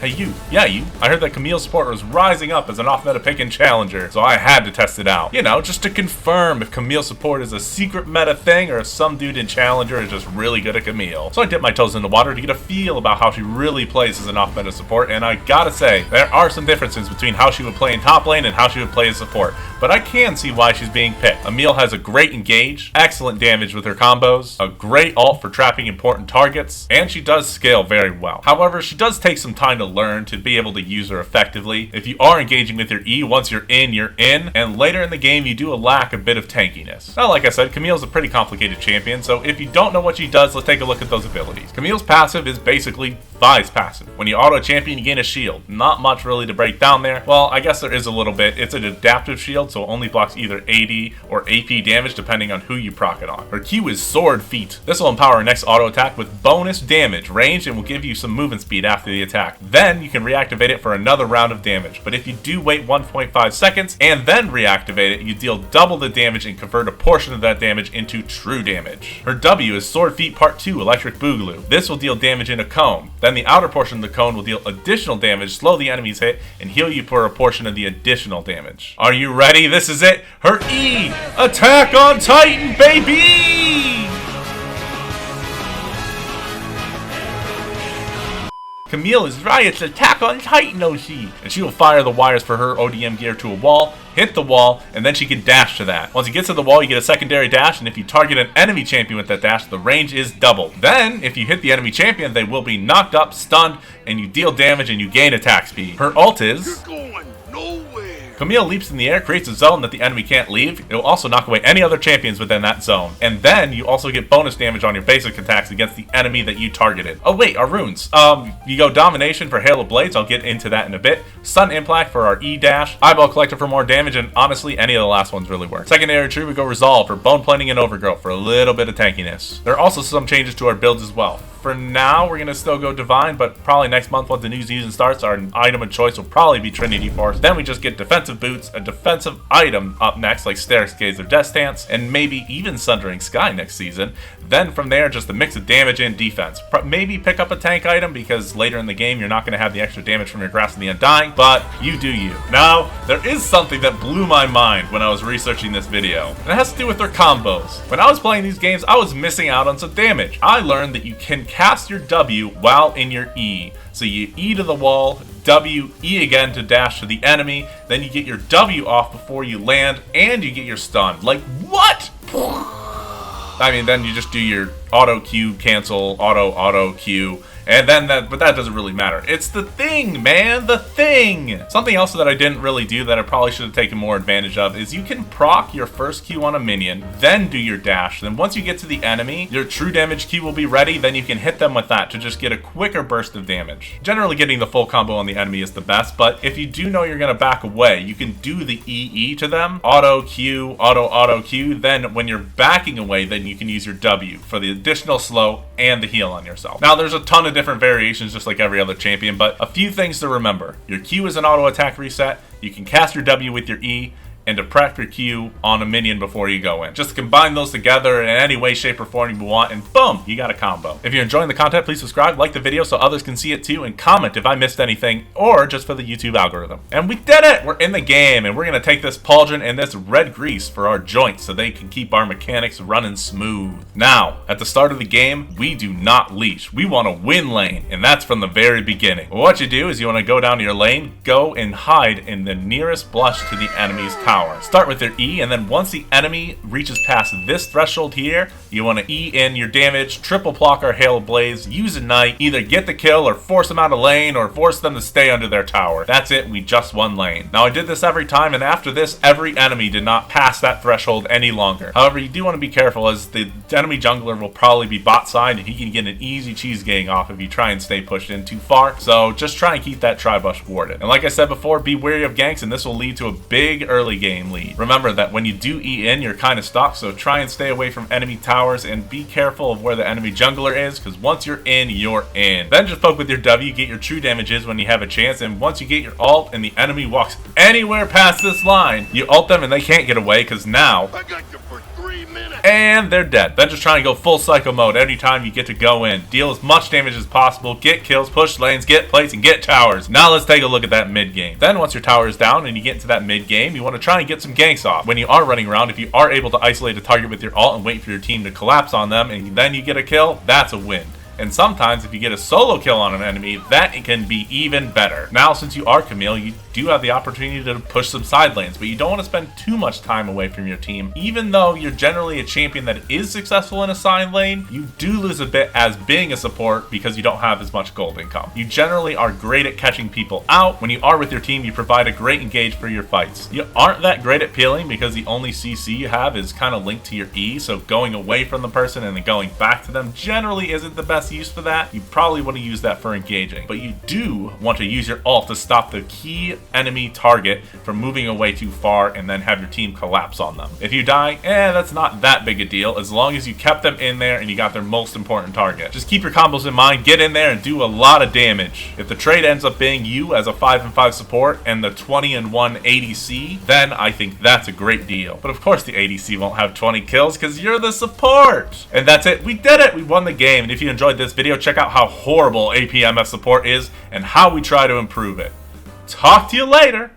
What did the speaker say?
Hey you, yeah you, I heard that Camille support was rising up as an off-meta pick and challenger, so I had to test it out. You know, just to confirm if Camille support is a secret meta thing or if some dude in challenger is just really good at Camille. So I dipped my toes in the water to get a feel about how she really plays as an off-meta support, and I gotta say, there are some differences between how she would play in top lane and how she would play as support, but I can see why she's being picked. Camille has a great engage, excellent damage with her combos, a great ult for trapping important targets, and she does scale very well. However, she does take some time to learn to be able to use her effectively. If you are engaging with your E, once you're in, and later in the game you do lack a bit of tankiness. Now, like I said, Camille's a pretty complicated champion, so if you don't know what she does, let's take a look at those abilities. Camille's passive is basically Vi's passive. When you auto champion, you gain a shield. Not much really to break down there. Well, I guess there is a little bit. It's an adaptive shield, so it only blocks either AD or AP damage depending on who you proc it on. Her Q is Sword Feet. This will empower her next auto attack with bonus damage, range, and will give you some movement speed after the attack. Then you can reactivate it for another round of damage. But if you do wait 1.5 seconds and then reactivate it, you deal double the damage and convert a portion of that damage into true damage. Her W is Sword Feet Part 2 Electric Boogaloo. This will deal damage in a cone. Then the outer portion of the cone will deal additional damage, slow the enemy's hit, and heal you for a portion of the additional damage. Are you ready? This is it. Her E! Attack on Titan, baby! Camille is right, it's Attack on Titan OC! And she will fire the wires for her ODM gear to a wall, hit the wall, and then she can dash to that. Once you get to the wall, you get a secondary dash, and if you target an enemy champion with that dash, the range is doubled. Then, if you hit the enemy champion, they will be knocked up, stunned, and you deal damage and you gain attack speed. Her ult is... You're going nowhere! Camille leaps in the air, creates a zone that the enemy can't leave. It will also knock away any other champions within that zone. And then you also get bonus damage on your basic attacks against the enemy that you targeted. Oh wait, our runes. You go Domination for Hail of Blades, I'll get into that in a bit. Sun Impact for our E dash, Eyeball Collector for more damage, and honestly, any of the last ones really work. Secondary Tree, we go Resolve for Bone Plating and Overgrowth for a little bit of tankiness. There are also some changes to our builds as well. For now, we're going to still go Divine, but probably next month once the new season starts, our item of choice will probably be Trinity Force. Then we just get defensive boots, a defensive item up next like Sterix Gaze or Death Stance, and maybe even Sundering Sky next season. Then from there, just a mix of damage and defense. Maybe pick up a tank item because later in the game, you're not going to have the extra damage from your Grasp of the Undying, but you do you. Now, there is something that blew my mind when I was researching this video, and it has to do with their combos. When I was playing these games, I was missing out on some damage. I learned that you can cast your W while in your E. So you E to the wall, W, E again to dash to the enemy, then you get your W off before you land, and you get your stun. Like, what? I mean, then you just do your auto Q, cancel, auto Q, and then but that doesn't really matter. It's the thing, man, the thing. Something else that I didn't really do that I probably should have taken more advantage of is you can proc your first Q on a minion, then do your dash. Then once you get to the enemy, your true damage Q will be ready, then you can hit them with that to just get a quicker burst of damage. Generally getting the full combo on the enemy is the best, but if you do know you're gonna back away, you can do the EE to them, auto Q, auto Q, then when you're backing away, then you can use your W for the additional slow and the heal on yourself. Now there's a ton of different variations just like every other champion, but a few things to remember. Your Q is an auto attack reset, you can cast your W with your E, and to prep your Q on a minion before you go in. Just combine those together in any way, shape, or form you want, and boom, you got a combo. If you're enjoying the content, please subscribe, like the video so others can see it too, and comment if I missed anything, or just for the YouTube algorithm. And we did it! We're in the game, and we're gonna take this pauldron and this red grease for our joints so they can keep our mechanics running smooth. Now, at the start of the game, we do not leash. We wanna win lane, and that's from the very beginning. What you do is you wanna go down to your lane, go and hide in the nearest blush to the enemy's tower. Start with your E, and then once the enemy reaches past this threshold here, you want to E in your damage, triple block our Hail of Blaze, use Ignite, either get the kill or force them out of lane or force them to stay under their tower. That's it, we just won lane. Now I did this every time, and after this, every enemy did not pass that threshold any longer. However, you do want to be careful as the enemy jungler will probably be bot side, and he can get an easy cheese gang off if you try and stay pushed in too far. So just try and keep that tri-bush warded. And like I said before, be wary of ganks, and this will lead to a big early game lead. Remember that when you do E in, you're kind of stuck, so try and stay away from enemy towers and be careful of where the enemy jungler is, because once you're in, you're in. Then just poke with your W, get your true damages when you have a chance, and once you get your ult and the enemy walks anywhere past this line, you ult them and they can't get away, because now I got you for 3 And they're dead. Then just trying to go full psycho mode every time you get to go in. Deal as much damage as possible, get kills, push lanes, get plates, and get towers. Now let's take a look at that mid game. Then once your tower is down and you get into that mid game, you want to try and get some ganks off. When you are running around, if you are able to isolate a target with your ult and wait for your team to collapse on them, and then you get a kill, that's a win. And sometimes if you get a solo kill on an enemy, that can be even better. Now since you are Camille, you do have the opportunity to push some side lanes, but you don't want to spend too much time away from your team. Even though you're generally a champion that is successful in a side lane, you do lose a bit as being a support because you don't have as much gold income. You generally are great at catching people out. When you are with your team, you provide a great engage for your fights. You aren't that great at peeling because the only CC you have is kind of linked to your E, so going away from the person and then going back to them generally isn't the best use for that. You probably want to use that for engaging, but you do want to use your ult to stop the key enemy target from moving away too far and then have your team collapse on them. If you die, that's not that big a deal as long as you kept them in there and you got their most important target. Just keep your combos in mind, get in there and do a lot of damage. If the trade ends up being you as a 5-5 support and the 20-1 ADC, then I think that's a great deal. But of course the ADC won't have 20 kills because you're the support. And that's it. We did it. We won the game. And if you enjoyed this video, check out how horrible APMF support is and how we try to improve it. Talk to you later.